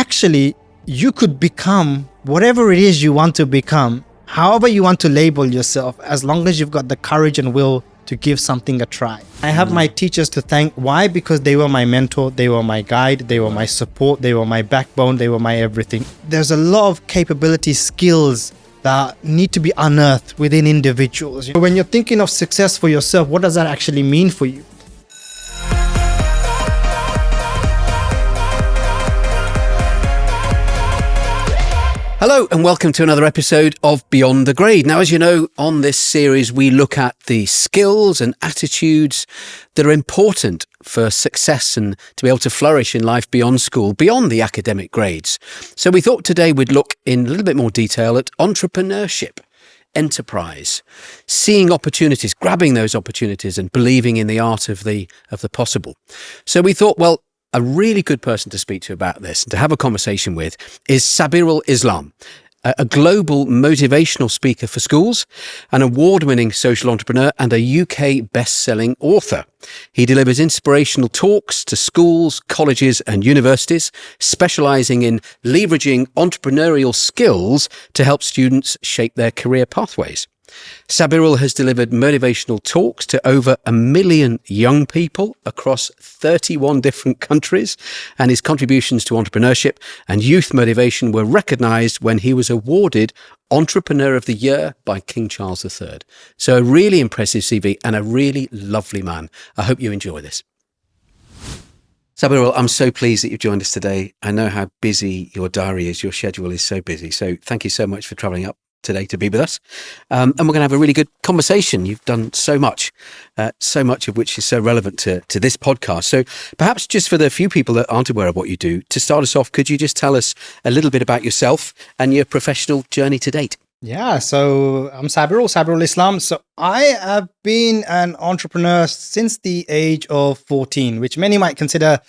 actually you could become whatever it is you want to become, however you want to label yourself, as long as you've got the courage and will to give something a try. I have my teachers to thank. Why? Because they were my mentor, they were my guide, they were my support, they were my backbone, they were my everything. There's a lot of capability, skills that need to be unearthed within individuals. When you're thinking of success for yourself, what does that actually mean for you? Hello and welcome to another episode of Beyond the Grade. Now, as you know, on this series, we look at the skills and attitudes that are important for success and to be able to flourish in life beyond school, beyond the academic grades. So we thought today we'd look in a little bit more detail at entrepreneurship, enterprise, seeing opportunities, grabbing those opportunities and believing in the art of the possible. So we thought, well, a really good person to speak to about this and to have a conversation with is Sabirul Islam, a global motivational speaker for schools, an award-winning social entrepreneur and a UK best-selling author. He delivers inspirational talks to schools, colleges and universities, specialising in leveraging entrepreneurial skills to help students shape their career pathways. Sabirul has delivered motivational talks to over 1 million young people across 31 different countries, and his contributions to entrepreneurship and youth motivation were recognised when he was awarded Entrepreneur of the Year by King Charles III. So a really impressive CV and a really lovely man. I hope you enjoy this. Sabirul, I'm so pleased that you've joined us today. I know how busy your diary is. Your schedule is so busy. So thank you so much for travelling up today to be with us. And we're going to have a really good conversation. You've done so much of which is so relevant to this podcast. So perhaps just for the few people that aren't aware of what you do, to start us off, could you just tell us a little bit about yourself and your professional journey to date? Yeah, so I'm Sabirul Islam. So I have been an entrepreneur since the age of 14, which many might consider,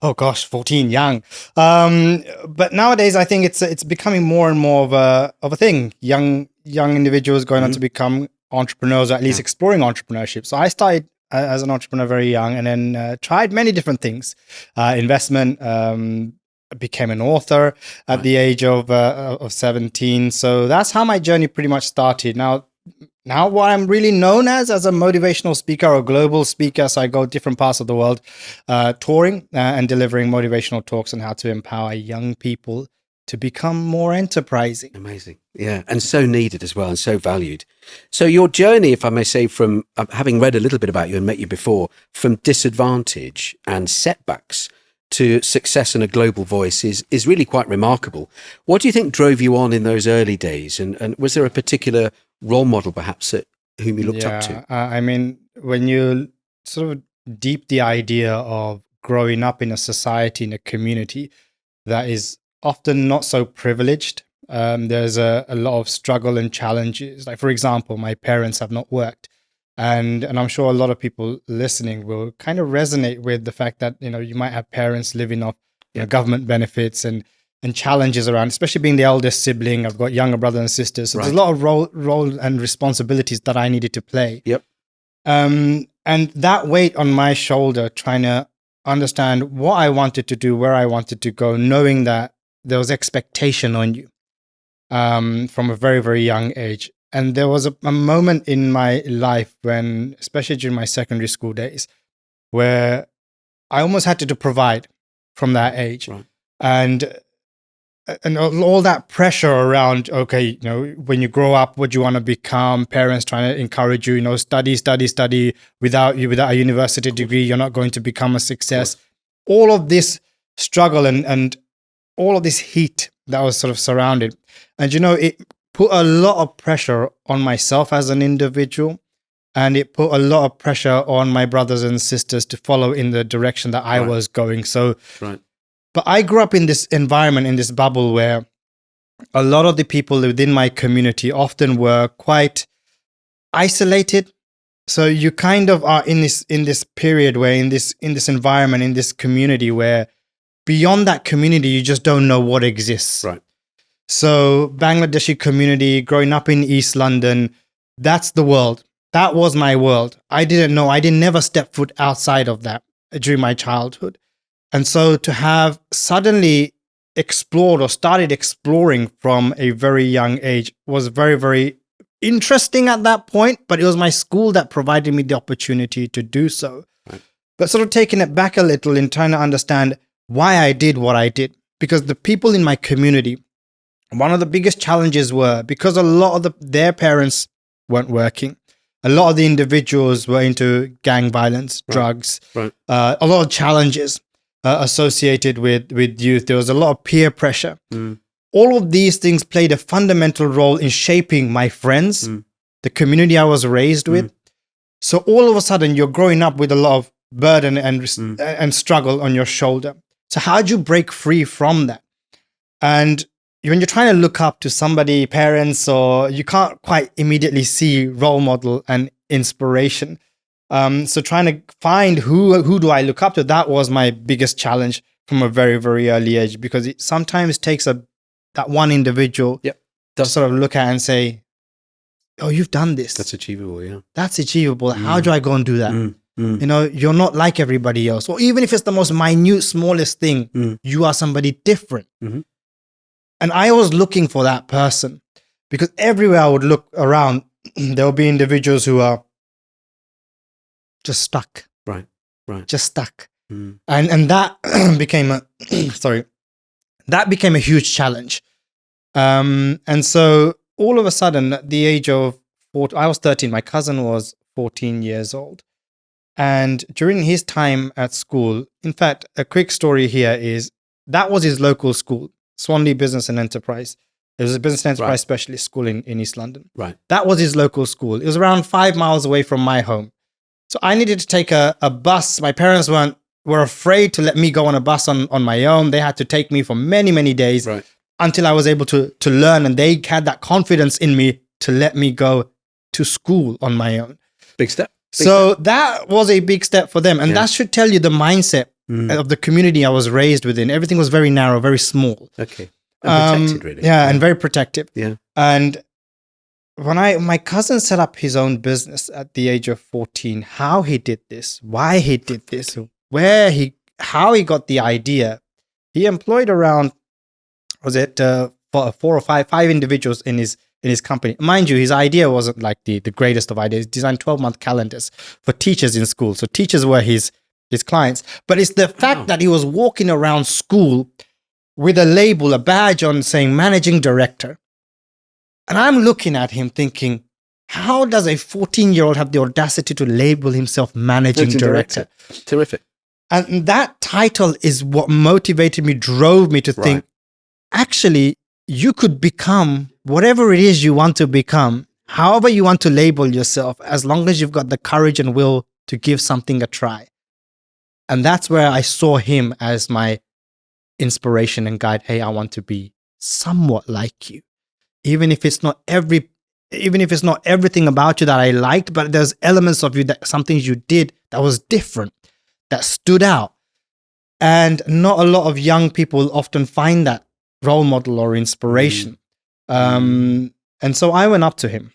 14, young. But nowadays, I think it's becoming more and more of a thing. Young individuals going on to become entrepreneurs, or at least exploring entrepreneurship. So I started as an entrepreneur very young, and then tried many different things, investment. Became an author at the age of 17. So that's how my journey pretty much started. Now what I'm really known as a motivational speaker or global speaker. So I go different parts of the world, touring and delivering motivational talks on how to empower young people to become more enterprising. Amazing. Yeah. And so needed as well, and so valued. So your journey, if I may say, from having read a little bit about you and met you before, from disadvantage and setbacks to success and a global voice is really quite remarkable. What do you think drove you on in those early days? And was there a particular role model perhaps whom you looked up to? I mean, when you sort of deep the idea of growing up in a society, in a community that is often not so privileged, there's a lot of struggle and challenges. Like, for example, my parents have not worked. And I'm sure a lot of people listening will kind of resonate with the fact that, you might have parents living off government benefits and challenges around, especially being the eldest sibling. I've got younger brothers and sisters. So there's a lot of role and responsibilities that I needed to play. Yep. And that weight on my shoulder, trying to understand what I wanted to do, where I wanted to go, knowing that there was expectation on you from a very, very young age. And there was a moment in my life when, especially during my secondary school days, where I almost had to provide from that age. Right. And all that pressure around, when you grow up, what do you want to become? Parents trying to encourage you, study. Without a university degree, you're not going to become a success. All of this struggle and all of this heat that was sort of surrounded. And, it put a lot of pressure on myself as an individual, and it put a lot of pressure on my brothers and sisters to follow in the direction that I was going. So, but I grew up in this environment, in this bubble where a lot of the people within my community often were quite isolated. So you kind of are in this period where in this environment, in this community where beyond that community, you just don't know what exists. Right. So Bangladeshi community, growing up in East London, that's the world. That was my world. I didn't know. I didn't never step foot outside of that during my childhood. And so to have suddenly explored or started exploring from a very young age was very, very interesting at that point, but it was my school that provided me the opportunity to do so. Right. But sort of taking it back a little in trying to understand why I did what I did, because the people in my community, one of the biggest challenges were because a lot of their parents weren't working. A lot of the individuals were into gang violence, drugs, a lot of challenges associated with youth. There was a lot of peer pressure. All of these things played a fundamental role in shaping my friends, the community I was raised with. So all of a sudden, you're growing up with a lot of burden and struggle on your shoulder. So how do you break free from that? And when you're trying to look up to somebody, parents, or you can't quite immediately see role model and inspiration. So trying to find who do I look up to, that was my biggest challenge from a very, very early age, because it sometimes takes that one individual to sort of look at and say, oh, you've done this. That's achievable, yeah. That's achievable. How do I go and do that? You know, you're not like everybody else. Or even if it's the most minute, smallest thing, you are somebody different. And I was looking for that person, because everywhere I would look around, there would be individuals who are just stuck. Right. Just stuck. And that became that became a huge challenge. And so all of a sudden, at the age of 14, I was 13, my cousin was 14 years old. And during his time at school, in fact, a quick story here is that was his local school, Swanley Business and Enterprise. It was a business and enterprise specialist school in East London. Right. That was his local school. It was around 5 miles away from my home. So I needed to take a bus. My parents were afraid to let me go on a bus on my own. They had to take me for many, many days until I was able to learn. And they had that confidence in me to let me go to school on my own. Big step. So that was a big step for them. And that should tell you the mindset of the community I was raised within. Everything was very narrow, very small. Okay. And protected, really. Yeah, and very protective. Yeah. And when my cousin set up his own business at the age of 14, how he did this, why he did this, how he got the idea, he employed around, four or five individuals in his company. Mind you, his idea wasn't like the greatest of ideas. He designed 12-month calendars for teachers in school. So teachers were his clients. But it's the fact that he was walking around school with a label, a badge on saying managing director. And I'm looking at him thinking, how does a 14-year-old have the audacity to label himself managing director? Terrific. And that title is what motivated me, drove me to think, actually, you could become whatever it is you want to become, however you want to label yourself, as long as you've got the courage and will to give something a try. And that's where I saw him as my inspiration and guide. Hey, I want to be somewhat like you. Even if it's not everything about you that I liked, but there's elements of you, that some things you did that was different, that stood out. And not a lot of young people often find that role model or inspiration. And so I went up to him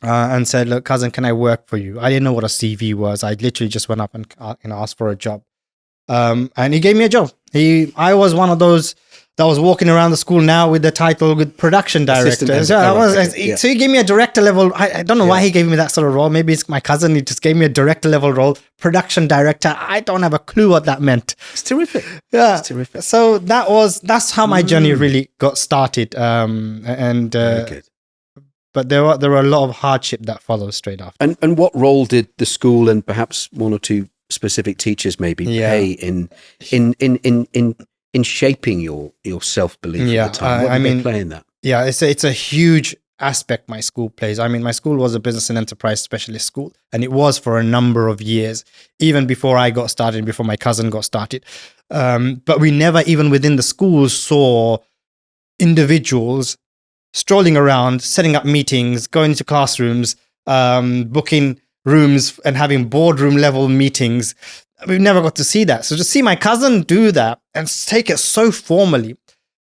and said, look, cousin, can I work for you? I didn't know what a CV was. I literally just went up and asked for a job. And he gave me a job. I was one of those that was walking around the school now with the title with production director. So he gave me a director level. I don't know why he gave me that sort of role. Maybe it's my cousin. He just gave me a director level role, production director. I don't have a clue what that meant. It's terrific. Yeah. It's terrific. So that's how my journey really got started. But there were a lot of hardship that followed straight after. And what role did the school and perhaps one or two specific teachers maybe play in shaping your self-belief at the time? What did they play in that? Yeah, it's a huge aspect my school plays. I mean, my school was a business and enterprise specialist school, and it was for a number of years, even before I got started, before my cousin got started. But we never, even within the school, saw individuals strolling around, setting up meetings, going to classrooms, booking rooms and having boardroom level meetings. We've never got to see that. So to see my cousin do that and take it so formally,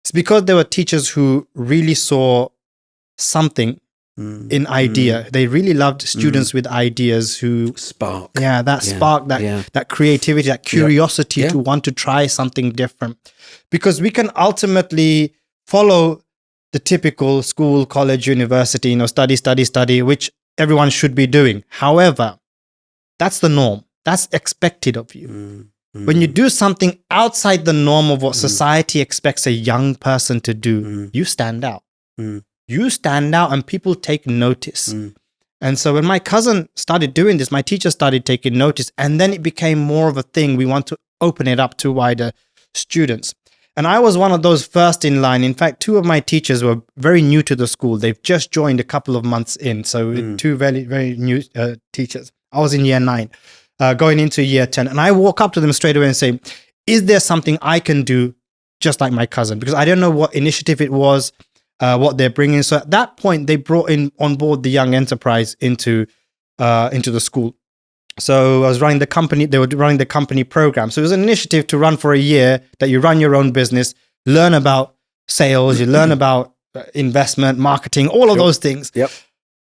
it's because there were teachers who really saw something in idea. They really loved students with ideas who spark. Spark, that creativity, that curiosity to want to try something different. Because we can ultimately follow the typical school, college, university, study, which everyone should be doing. However, that's the norm. That's expected of you. When you do something outside the norm of what society expects a young person to do, you stand out. You stand out and people take notice. And so when my cousin started doing this, my teacher started taking notice, and then it became more of a thing. We want to open it up to wider students. And I was one of those first in line. In fact, two of my teachers were very new to the school. They've just joined a couple of months in. So two very, very new teachers. I was in year 9, going into year 10. And I walk up to them straight away and say, is there something I can do just like my cousin? Because I don't know what initiative it was, what they're bringing. So at that point, they brought in on board the young enterprise into the school. So I was running the company. They were running the company program. So it was an initiative to run for a year, that you run your own business, learn about sales, you learn about investment, marketing, all of those things.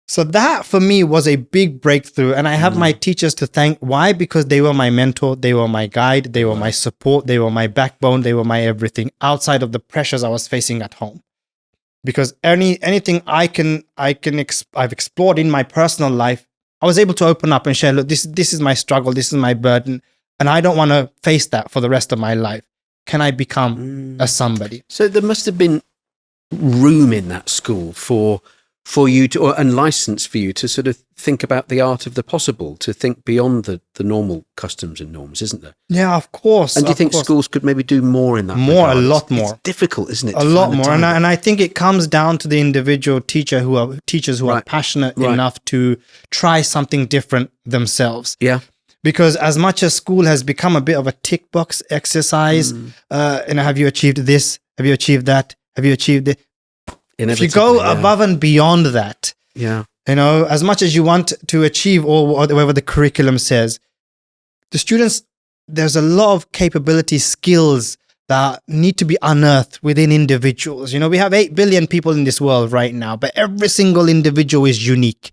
So that for me was a big breakthrough. And I have my teachers to thank. Why? Because they were my mentor. They were my guide. They were my support. They were my backbone. They were my everything outside of the pressures I was facing at home. Because anything I've explored in my personal life, I was able to open up and share, look, this is my struggle. This is my burden. And I don't want to face that for the rest of my life. Can I become a somebody? So there must have been room in that school for you to, and license for you to sort of think about the art of the possible, to think beyond the normal customs and norms, isn't there? Yeah, of course. And do you think schools could maybe do more in that? A lot more. It's difficult, isn't it? A lot more. And I think it comes down to the individual teachers who are passionate enough to try something different themselves. Yeah. Because as much as school has become a bit of a tick box exercise, have you achieved this? Have you achieved that? Have you achieved it? If you go above and beyond that, as much as you want to achieve or whatever the curriculum says, the students, there's a lot of capability, skills that need to be unearthed within individuals. We have 8 billion people in this world right now, but every single individual is unique.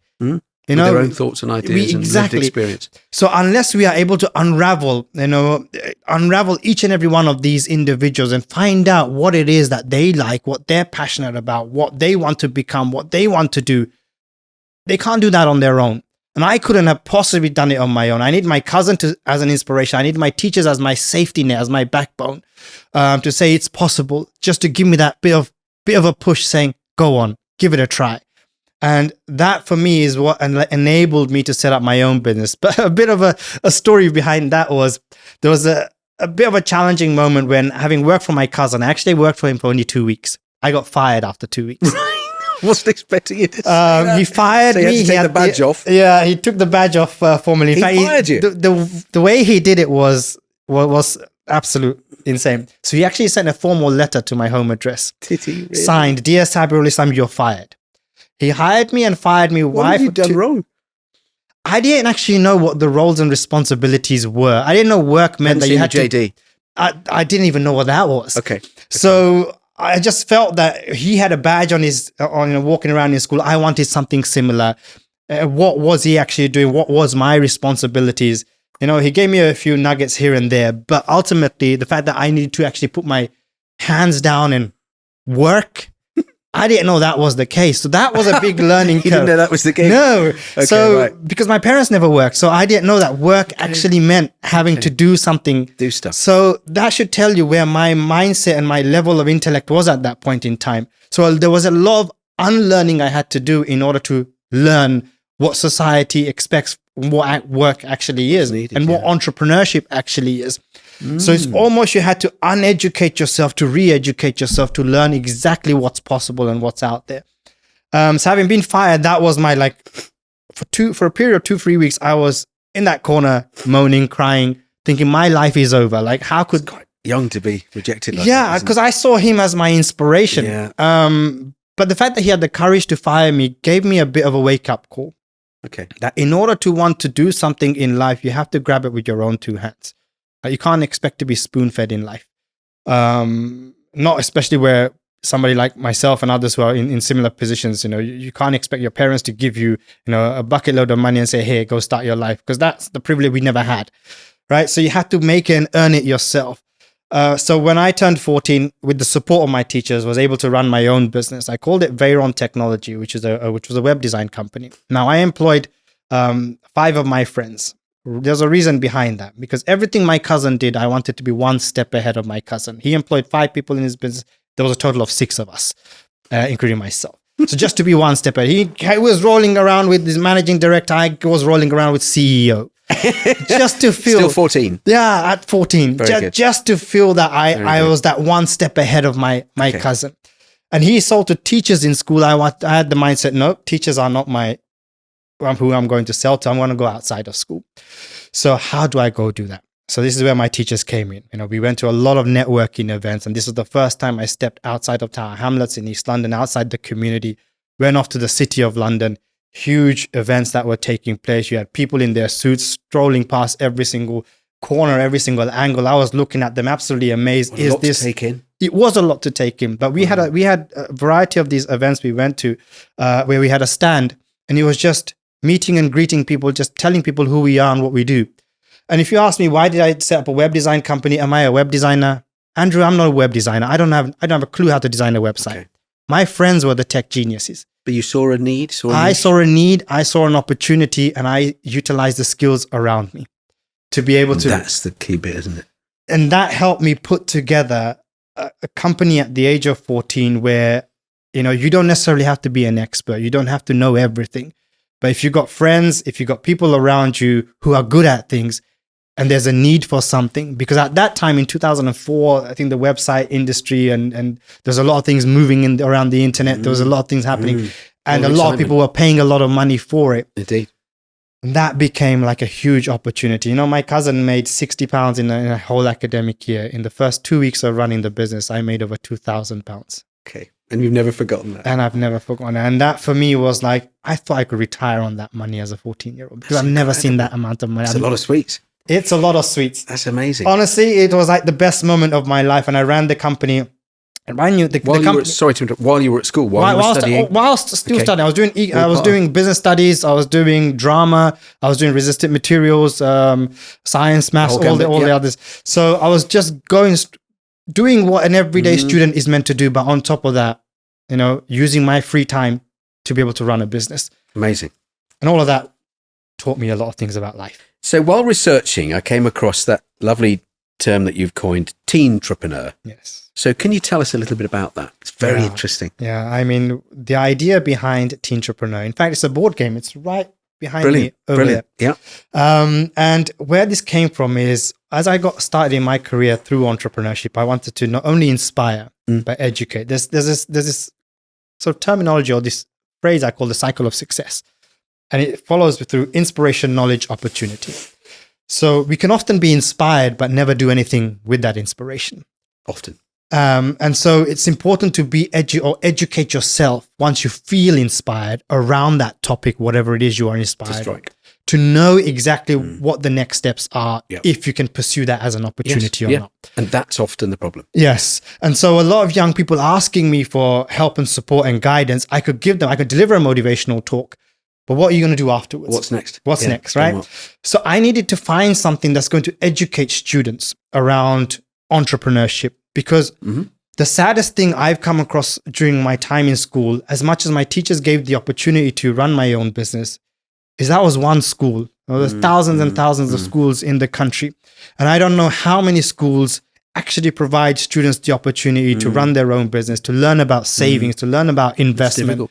With their own thoughts and ideas and lived experience. So unless we are able to unravel each and every one of these individuals and find out what it is that they like, what they're passionate about, what they want to become, what they want to do, they can't do that on their own. And I couldn't have possibly done it on my own. I need my cousin as an inspiration. I need my teachers as my safety net, as my backbone, to say it's possible, just to give me that bit of a push saying, go on, give it a try. And that for me is what enabled me to set up my own business. But a bit of a story behind that was, there was a bit of a challenging moment when, having worked for my cousin, I actually worked for him for only 2 weeks. I got fired after 2 weeks. Wasn't expecting you to say that. He fired me. He had to take the badge off. Yeah, he took the badge off formally. He fired you? The way he did it was absolute insane. So he actually sent a formal letter to my home address. Did he really? Signed, "Dear Sabirul Islam, you're fired." He hired me and fired me. What have you done wrong? I didn't actually know what the roles and responsibilities were. I didn't know work meant that you had JD. I didn't even know what that was. Okay. So I just felt that he had a badge on walking around in school. I wanted something similar. What was he actually doing? What was my responsibilities? He gave me a few nuggets here and there, but ultimately the fact that I needed to actually put my hands down and work, I didn't know that was the case. So that was a big learning curve. You didn't know that was the case? No. Okay, because my parents never worked. So I didn't know that work actually meant having to do something. Do stuff. So that should tell you where my mindset and my level of intellect was at that point in time. So there was a lot of unlearning I had to do in order to learn what society expects, what work actually is, and what entrepreneurship actually is. So it's almost you had to uneducate yourself to re-educate yourself to learn exactly what's possible and what's out there. So having been fired, that was my for a period of 2-3 weeks, I was in that corner moaning, crying, thinking my life is over. Like, how could... It's quite young to be rejected like that. Yeah, because I saw him as my inspiration. Yeah. But the fact that he had the courage to fire me gave me a bit of a wake-up call. Okay. That in order to want to do something in life, you have to grab it with your own 2 hands. You can't expect to be spoon-fed in life. Not especially where somebody like myself and others who are in similar positions, you can't expect your parents to give you, a bucket load of money and say, hey, go start your life, because that's the privilege we never had, right? So you had to make it and earn it yourself. So when I turned 14, with the support of my teachers, was able to run my own business. I called it Veyron Technology, which was a web design company. Now I employed 5 of my friends. There's a reason behind that, because everything my cousin did, I wanted to be one step ahead of my cousin. He employed 5 people in his business. There was a total of 6 of us, including myself. So just to be one step ahead, he was rolling around with his managing director. I was rolling around with CEO. Just to feel Still 14. Yeah, at 14. Just to feel that I was that one step ahead of my cousin. And he sold to teachers in school. I had the mindset, no, teachers are not who I'm going to sell to. I'm going to go outside of school. So how do I go do that? So this is where my teachers came in. We went to a lot of networking events, and this was the first time I stepped outside of Tower Hamlets in East London, outside the community, went off to the city of London. Huge events that were taking place. You had people in their suits strolling past every single corner, every single angle. I was looking at them, absolutely amazed. A lot to take in. It was a lot to take in, but we had a variety of these events we went to, where we had a stand, and it was just meeting and greeting people, just telling people who we are and what we do. And if you ask me, why did I set up a web design company? Am I a web designer? Andrew, I'm not a web designer. I don't have a clue how to design a website. Okay. My friends were the tech geniuses. But you saw a need? I saw a need, I saw an opportunity, and I utilized the skills around me to be able to. That's the key bit, isn't it? And that helped me put together a company at the age of 14 where, you don't necessarily have to be an expert. You don't have to know everything. But if you've got friends, if you've got people around you who are good at things, and there's a need for something, because at that time in 2004, I think the website industry and there's a lot of things moving around the internet. There was a lot of things happening, and a lot of people were paying a lot of money for it. Indeed. And that became like a huge opportunity. My cousin made £60 in a whole academic year. In the first 2 weeks of running the business, I made over £2,000. Okay. And you've never forgotten that. And I've never forgotten it. And that for me was like, I thought I could retire on that money as a 14-year-old, because I've never seen that amount of money. It's a lot of sweets. It's a lot of sweets. That's amazing. Honestly, it was like the best moment of my life. And I ran the company. And I knew the company. Sorry to interrupt. While you were at school, while you were studying? Whilst still studying. I was doing business studies. I was doing drama. I was doing resistant materials, science, maths, all the others. So I was just doing what an everyday student is meant to do. But on top of that, using my free time to be able to run a business. Amazing. And all of that taught me a lot of things about life. So while researching, I came across that lovely term that you've coined, teen-trepreneur. Yes. So can you tell us a little bit about that? It's very interesting. Yeah, I mean, the idea behind Trepreneur, in fact, it's a board game. It's right behind me over there. Yeah. And where this came from is, as I got started in my career through entrepreneurship, I wanted to not only inspire, but educate. There's this sort of terminology, or this phrase I call the cycle of success. And it follows through inspiration, knowledge, opportunity. So we can often be inspired, but never do anything with that inspiration. Often. And so it's important to be educate yourself once you feel inspired around that topic, whatever it is you are inspired to know exactly what the next steps are, if you can pursue that as an opportunity or not. And that's often the problem. Yes. And so a lot of young people asking me for help and support and guidance, I could deliver a motivational talk. But what are you going to do afterwards? What's next? What's next, right? So I needed to find something that's going to educate students around entrepreneurship, because the saddest thing I've come across during my time in school, as much as my teachers gave the opportunity to run my own business, is that was one school. There's thousands and thousands of schools in the country. And I don't know how many schools actually provide students the opportunity to run their own business, to learn about savings, to learn about investment,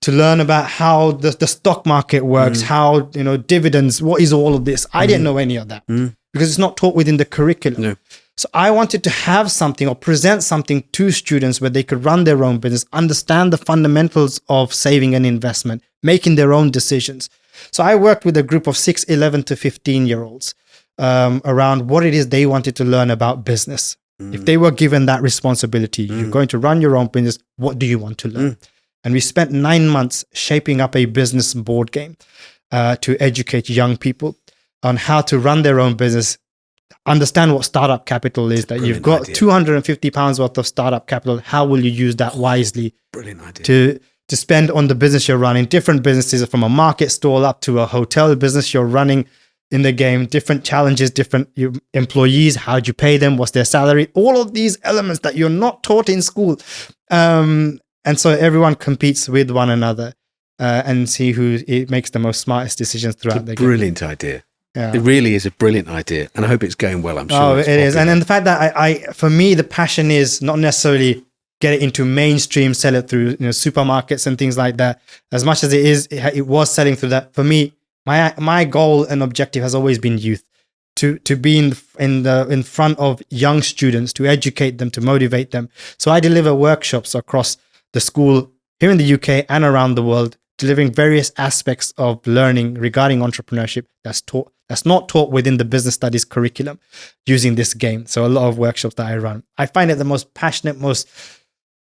to learn about how the stock market works, how, dividends, what is all of this. I didn't know any of that because it's not taught within the curriculum. No. So I wanted to have something or present something to students where they could run their own business, understand the fundamentals of saving and investment, making their own decisions. So I worked with a group of 6, 11 to 15-year-olds around what it is they wanted to learn about business. If they were given that responsibility, you're going to run your own business, what do you want to learn? And we spent 9 months shaping up a business board game to educate young people on how to run their own business, understand what startup capital is, that you've got idea. £250 worth of startup capital. How will you use that wisely? Brilliant idea. To spend on the business you're running, different businesses from a market stall up to a hotel business you're running in the game, different challenges, different employees, how do you pay them, what's their salary, all of these elements that you're not taught in school. And so everyone competes with one another and see who makes the most smartest decisions throughout the game. Brilliant idea. Yeah. It really is a brilliant idea. And I hope it's going well. I'm sure Oh, it's it is. popular. And the fact that I for me, the passion is not necessarily get it into mainstream, sell it through supermarkets and things like that. As much as it was selling through that. For me, my goal and objective has always been youth, to be in front of young students, to educate them, to motivate them. So I deliver workshops across the school here in the UK and around the world, delivering various aspects of learning regarding entrepreneurship that's not taught within the business studies curriculum using this game. So a lot of workshops that I run. I find it the most passionate, most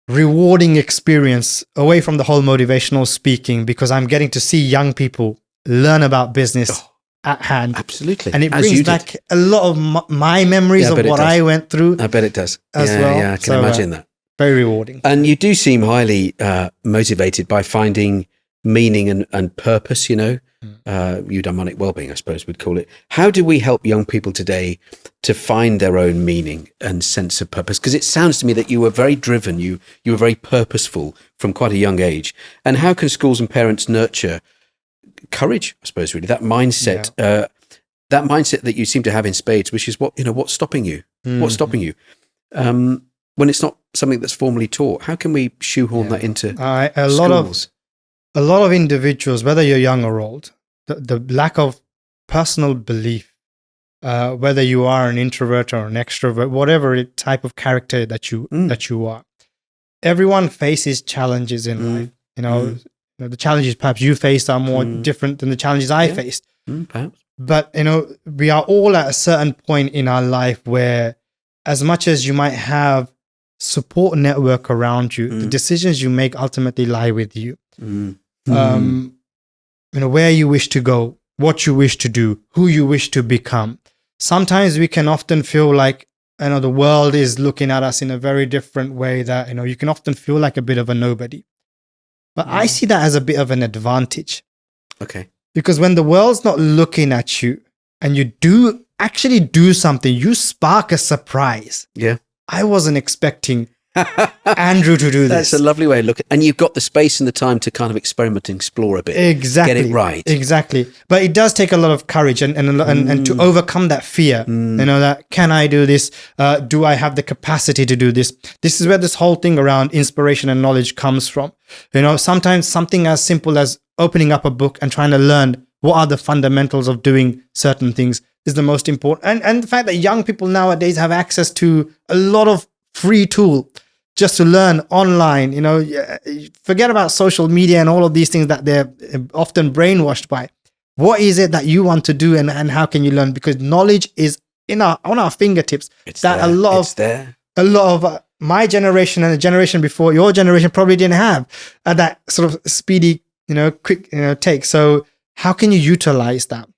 rewarding experience away from the whole motivational speaking, because I'm getting to see young people learn about business at hand. Absolutely. And it brings back a lot of my memories of what I went through. I bet it does. As well. Yeah, I can imagine that. Very rewarding. And you do seem highly motivated by finding meaning and purpose, eudaimonic well-being, I suppose we'd call it. How do we help young people today to find their own meaning and sense of purpose? Because it sounds to me that you were very driven, you were very purposeful from quite a young age. And how can schools and parents nurture courage, I suppose, really, that mindset, that mindset that you seem to have in spades, which is what's stopping you? What's stopping you? When it's not something that's formally taught, how can we shoehorn that into schools? A lot of individuals, whether you're young or old, the lack of personal belief, whether you are an introvert or an extrovert, whatever type of character that you are, everyone faces challenges in life. The challenges perhaps you faced are more different than the challenges I faced. Perhaps. But we are all at a certain point in our life where, as much as you might have support network around you, the decisions you make ultimately lie with you. Where you wish to go, what you wish to do, who you wish to become. Sometimes we can often feel like the world is looking at us in a very different way, that you can often feel like a bit of a nobody. But I see that as a bit of an advantage. Okay. Because when the world's not looking at you and you do something, you spark a surprise. Yeah. I wasn't expecting Andrew to do this. That's a lovely way of looking. And you've got the space and the time to kind of experiment and explore a bit. Exactly. Get it right. Exactly. But it does take a lot of courage and to overcome that fear. That can I do this? Do I have the capacity to do this? This is where this whole thing around inspiration and knowledge comes from. Sometimes something as simple as opening up a book and trying to learn what are the fundamentals of doing certain things is the most important. And the fact that young people nowadays have access to a lot of free tool just to learn online, forget about social media and all of these things that they're often brainwashed by. What is it that you want to do and how can you learn? Because knowledge is on our fingertips. A lot of my generation and the generation before your generation probably didn't have that sort of speedy, quick, take. So how can you utilize that?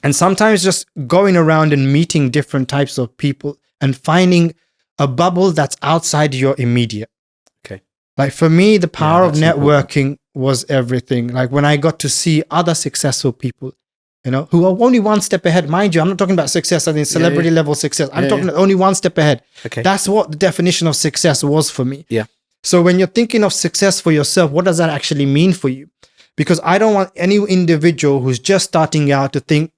And sometimes just going around and meeting different types of people and finding a bubble that's outside your immediate. Okay. Like for me, the power of networking was everything. Like when I got to see other successful people, who are only one step ahead. Mind you, I'm not talking about success as in celebrity level success. I'm talking only one step ahead. Okay. That's what the definition of success was for me. Yeah. So when you're thinking of success for yourself, what does that actually mean for you? Because I don't want any individual who's just starting out to think,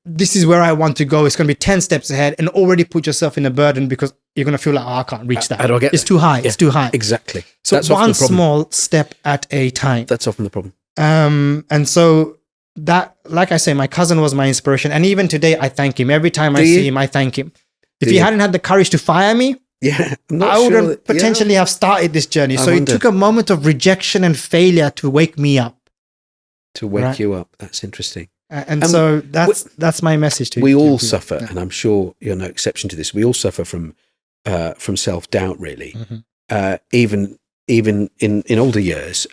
this is where I want to go. It's going to be 10 steps ahead and already put yourself in a burden because you're going to feel like, I can't reach that. How do I get It's there? too high. Yeah. It's too high. Exactly. So that's one small step at a time. That's often the problem. And so that, like I say, my cousin was my inspiration. And even today, I thank him. Every time I see him, I thank him. If he hadn't had the courage to fire me, I wouldn't potentially have started this journey. So it took a moment of rejection and failure to wake me up. To wake you up. That's interesting. And so that's my message to you. We all suffer, and I'm sure you're no exception to this. We all suffer from self-doubt, really. Even in older years.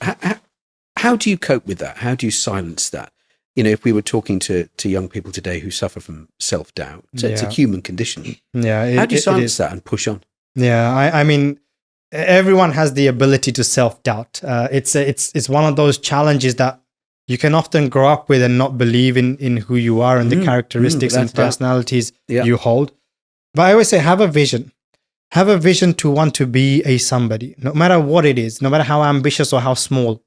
How do you cope with that? How do you silence that? if we were talking to young people today who suffer from self-doubt, it's a human condition. Yeah. How do you silence that and push on? Yeah. I mean, everyone has the ability to self-doubt. It's one of those challenges that you can often grow up with and not believe in who you are and the characteristics and personalities you hold. But I always say, have a vision. Have a vision to want to be a somebody, no matter what it is, no matter how ambitious or how small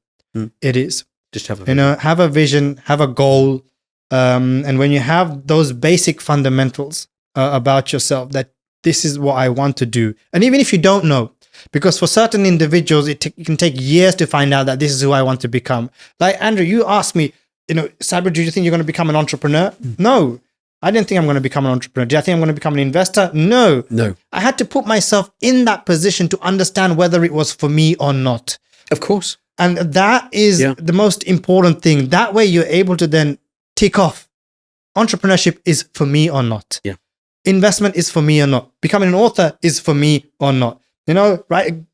it is. Just have a vision. Have a vision, have a goal. And when you have those basic fundamentals about yourself, that this is what I want to do. And even if you don't know, because for certain individuals, it can take years to find out that this is who I want to become. Like Andrew, you asked me, Sabir, do you think you're going to become an entrepreneur? No, I didn't think I'm going to become an entrepreneur. Do I think I'm going to become an investor? No. I had to put myself in that position to understand whether it was for me or not. Of course. And that is the most important thing. That way you're able to then tick off. Entrepreneurship is for me or not. Yeah. Investment is for me or not. Becoming an author is for me or not.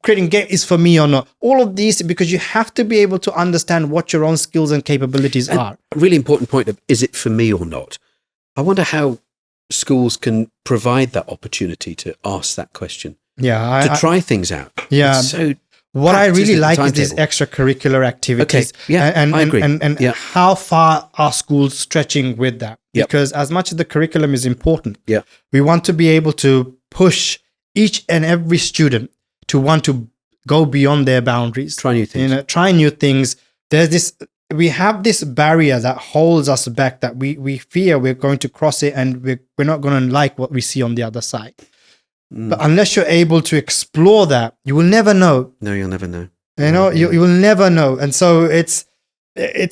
Creating game is for me or not. All of these, because you have to be able to understand what your own skills and capabilities are. A really important point of, is it for me or not? I wonder how schools can provide that opportunity to ask that question. Yeah. To try things out. Yeah. So what I really like is these extracurricular activities. Okay. Yeah, I agree. And how far are schools stretching with that? Because as much as the curriculum is important, we want to be able to push each and every student to want to go beyond their boundaries. Try new things. Try new things. We have this barrier that holds us back, that we fear we're going to cross it and we're not going to like what we see on the other side. But unless you're able to explore that, you will never know. No, you'll never know. You will never know. And so it's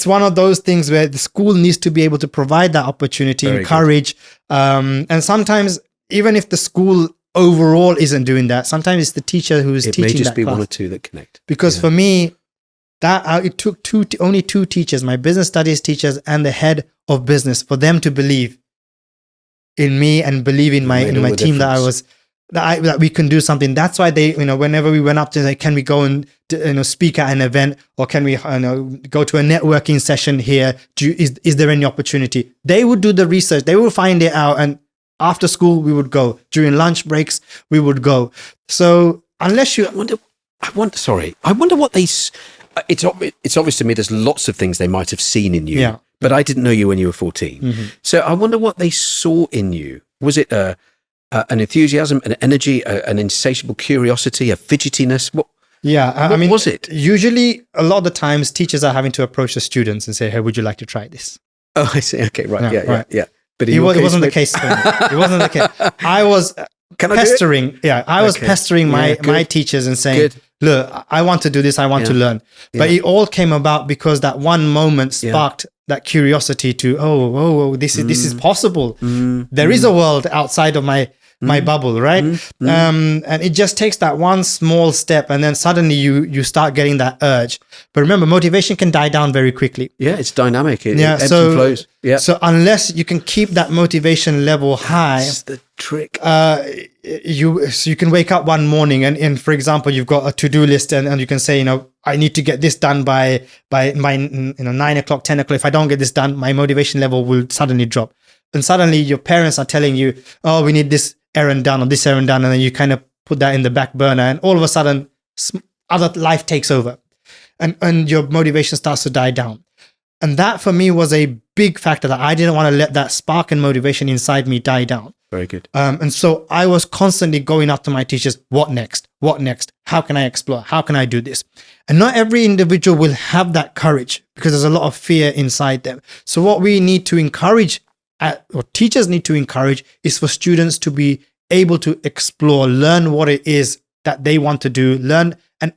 one of those things where the school needs to be able to provide that opportunity, encourage. And sometimes, even if the school overall isn't doing that, sometimes it's the teacher who's teaching that class. It may just be one or two that connect. Because for me, it took only two teachers, my business studies teachers and the head of business, for them to believe in me and believe in my team that we can do something. That's why they, whenever we went up to say, can we go and speak at an event, or can we go to a networking session here? Is there any opportunity? They would do the research. They will find it out, and after school we would go. During lunch breaks we would go. So unless you, I wonder what they. It's obvious to me there's lots of things they might have seen in you, but I didn't know you when you were 14. So I wonder what they saw in you. Was it an enthusiasm, an energy, an insatiable curiosity, a fidgetiness? What was it? Usually, a lot of the times, teachers are having to approach the students and say, "Hey, would you like to try this?" Oh, I see. Okay, right. Yeah. But it wasn't the case for me. It wasn't the case. I was pestering. I was pestering my teachers and saying, "Look, I want to do this. I want to learn." But it all came about because that one moment sparked that curiosity to, this is possible. There is a world outside of my bubble, right? And it just takes that one small step, and then suddenly you start getting that urge. But remember, motivation can die down very quickly. Yeah, it's dynamic. It ebbs and flows. Yeah. So unless you can keep that motivation level high, that's the trick. You can wake up one morning and for example, you've got a to-do list and you can say, I need to get this done by 9 o'clock, 10 o'clock. If I don't get this done, my motivation level will suddenly drop. And suddenly your parents are telling you, oh, we need this errand done or this errand done. And then you kind of put that in the back burner, and all of a sudden other life takes over and your motivation starts to die down. And that for me was a big factor, that I didn't want to let that spark and motivation inside me die down. Very good. And so I was constantly going up to my teachers, what next? What next? How can I explore? How can I do this? And not every individual will have that courage, because there's a lot of fear inside them. So what we need to encourage, or teachers need to encourage, is for students to be able to explore, learn what it is that they want to do, learn and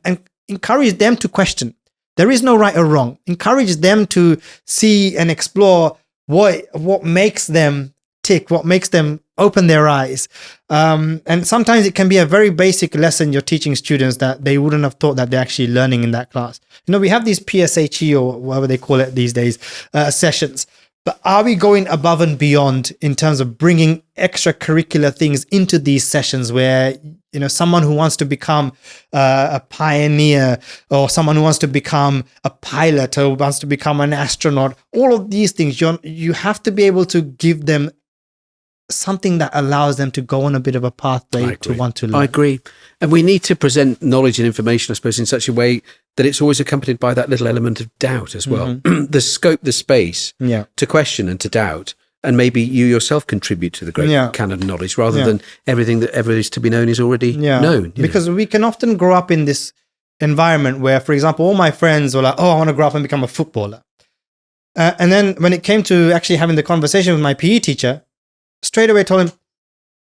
encourage them to question. There is no right or wrong. Encourage them to see and explore what makes them tick, what makes them open their eyes. And sometimes it can be a very basic lesson you're teaching students that they wouldn't have thought that they're actually learning in that class. We have these PSHE, or whatever they call it these days, sessions. But are we going above and beyond in terms of bringing extracurricular things into these sessions where, someone who wants to become a pioneer, or someone who wants to become a pilot, or wants to become an astronaut, all of these things, you have to be able to give them something that allows them to go on a bit of a pathway to want to learn. I agree. And we need to present knowledge and information, I suppose, in such a way that it's always accompanied by that little element of doubt as well. The scope, the space to question and to doubt. And maybe you yourself contribute to the great canon of knowledge rather than everything that ever is to be known is already known. Because we can often grow up in this environment where, for example, all my friends were like, oh, I want to grow up and become a footballer. And then when it came to actually having the conversation with my PE teacher, straight away told him,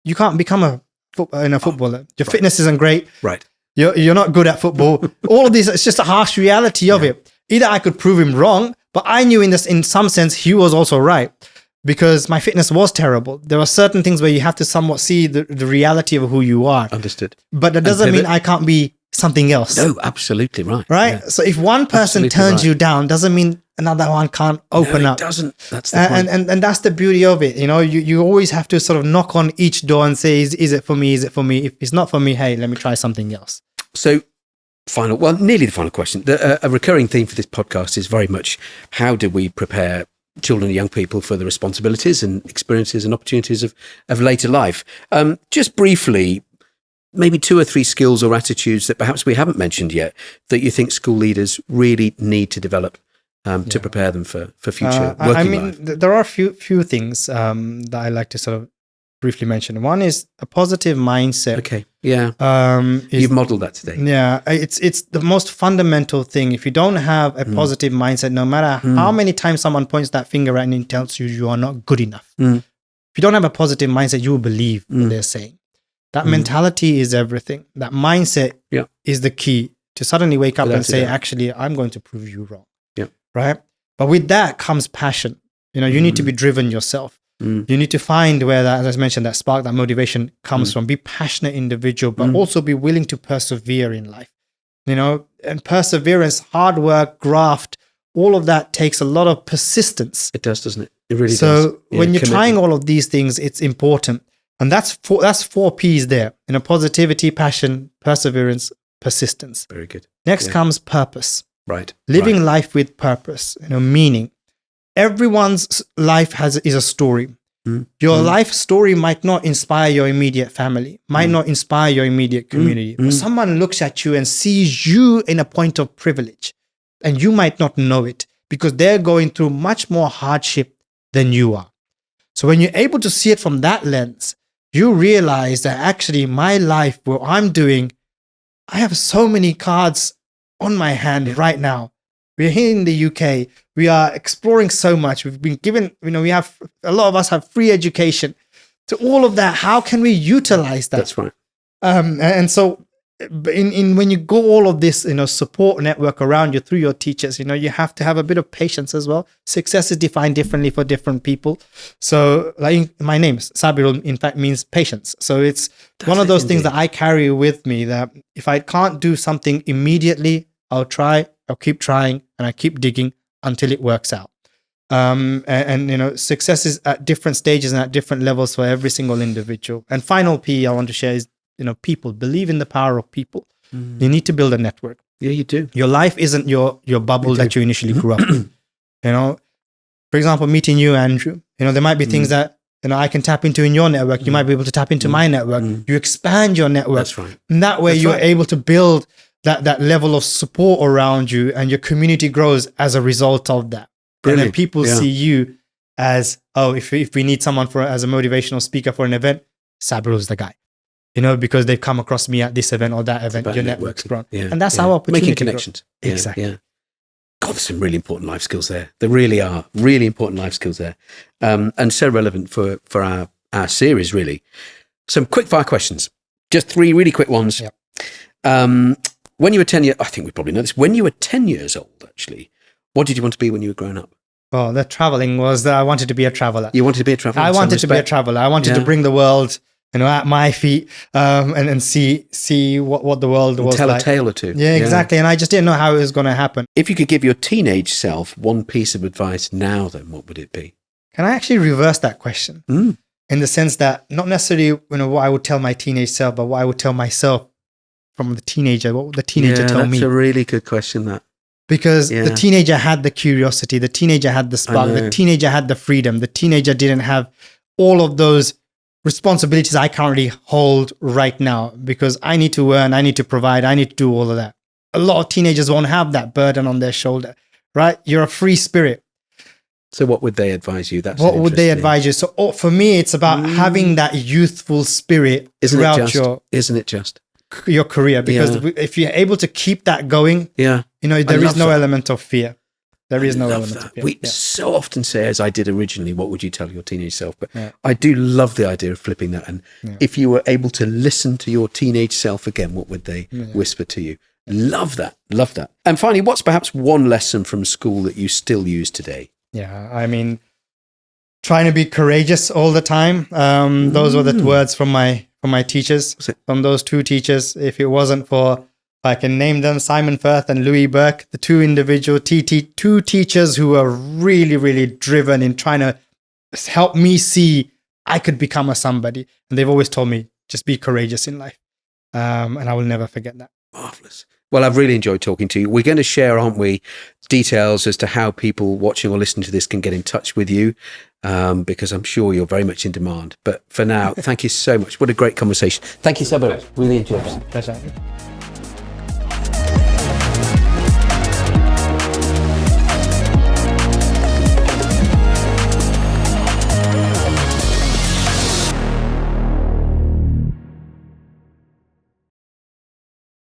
you can't become a footballer. Your fitness isn't great. Right. You're not good at football. All of these, it's just a harsh reality of it. Either I could prove him wrong, but I knew in some sense he was also right, because my fitness was terrible. There are certain things where you have to somewhat see the reality of who you are. Understood. But that doesn't mean I can't be something else. No, absolutely right. Right? Yeah. So if one person turns you down, doesn't mean another one can't open up. It doesn't. That's the point. And that's the beauty of it. You always have to sort of knock on each door and say, is it for me? Is it for me? If it's not for me, hey, let me try something else. So nearly the final question. A recurring theme for this podcast is very much, how do we prepare children and young people for the responsibilities and experiences and opportunities of later life? Just briefly, maybe 2 or 3 skills or attitudes that perhaps we haven't mentioned yet that you think school leaders really need to develop to prepare them for future working life. There are a few things that I like to sort of briefly mention. One is a positive mindset. Okay. Yeah. You've modeled that today. Yeah. It's the most fundamental thing. If you don't have a positive mindset, no matter how many times someone points that finger at you and tells you are not good enough, if you don't have a positive mindset, you will believe what they're saying. That mentality is everything. That mindset is the key to suddenly wake up and say, actually, I'm going to prove you wrong. Yeah. Right? But with that comes passion. You need to be driven yourself. You need to find where that, as I mentioned, that spark, that motivation comes from. Be passionate individual, but also be willing to persevere in life. And perseverance, hard work, graft, all of that takes a lot of persistence. It does, doesn't it? It really does. So when you're trying all of these things, it's important. And that's 4 P's there. Positivity, passion, perseverance, persistence. Very good. Next comes purpose. Right. Living life with purpose, meaning. Everyone's life is a story. Your life story might not inspire your immediate family, might not inspire your immediate community. But someone looks at you and sees you in a point of privilege, and you might not know it because they're going through much more hardship than you are. So when you're able to see it from that lens, you realize that actually my life, what I'm doing, I have so many cards on my hand right now. We're here in the UK. We are exploring so much. We've been given, we have, a lot of us have free education. To all of that, how can we utilize that? That's right. And so when you go all of this, support network around you through your teachers, you have to have a bit of patience as well. Success is defined differently for different people. So like my name, Sabirul, in fact, means patience. So it's one of those things that I carry with me, that if I can't do something immediately, I'll keep trying, and I keep digging until it works out. Success is at different stages and at different levels for every single individual. And final P I want to share is, people. Believe in the power of people. You need to build a network. Yeah, you do. Your life isn't your bubble that you initially grew up in. For example, meeting you, Andrew, there might be things that, I can tap into in your network. You might be able to tap into my network. You expand your network. That's right. And that way you're able to build that level of support around you, and your community grows as a result of that. Brilliant. And then people see you as, if we need someone as a motivational speaker for an event, Sabirul's the guy. Because they've come across me at this event or that event, your network's grown. Yeah, and that's our opportunity. Making connections. Yeah, exactly. Yeah. God, there's some really important life skills there. There really are really important life skills there. And so relevant for our series, really. Some quick fire questions. Just 3 really quick ones. Yep. When you were 10 years, I think we probably know this. When you were 10 years old, actually, what did you want to be when you were growing up? Oh, the traveling was that I wanted to be a traveler. You wanted to be a traveler? I wanted to be a traveler. I wanted to bring the world, at my feet, and see what the world was tell like. Tell a tale or two. Yeah, exactly. And I just didn't know how it was going to happen. If you could give your teenage self one piece of advice now, then what would it be? can I actually reverse that question? Mm. In the sense that not necessarily, what I would tell my teenage self, but what I would tell myself from the teenager, what would the teenager tell me? That's a really good question, that. Because the teenager had the curiosity, the teenager had the spark, the teenager had the freedom, the teenager didn't have all of those responsibilities I currently hold right now, because I need to earn, I need to provide, I need to do all of that. A lot of teenagers won't have that burden on their shoulder, right? You're a free spirit. So what would they advise you? What would they advise you? So for me, it's about having that youthful spirit throughout your career. Because if you're able to keep that going, there is no element of fear. There is no element of fear. We so often say, as I did originally, what would you tell your teenage self? But I do love the idea of flipping that. And if you were able to listen to your teenage self again, what would they whisper to you? Love that. Love that. And finally, what's perhaps one lesson from school that you still use today? Yeah, I mean, trying to be courageous all the time. Those were the words from my teachers, from those two teachers. If it wasn't for, I can name them, Simon Firth and Louis Burke, the two individual two teachers who were really, really driven in trying to help me see I could become a somebody. And they've always told me, just be courageous in life. And I will never forget that. Marvelous. Well, I've really enjoyed talking to you. We're going to share, aren't we, details as to how people watching or listening to this can get in touch with you, because I'm sure you're very much in demand. But for now, thank you so much. What a great conversation. Thank you so much. Really enjoyed it. Pleasure.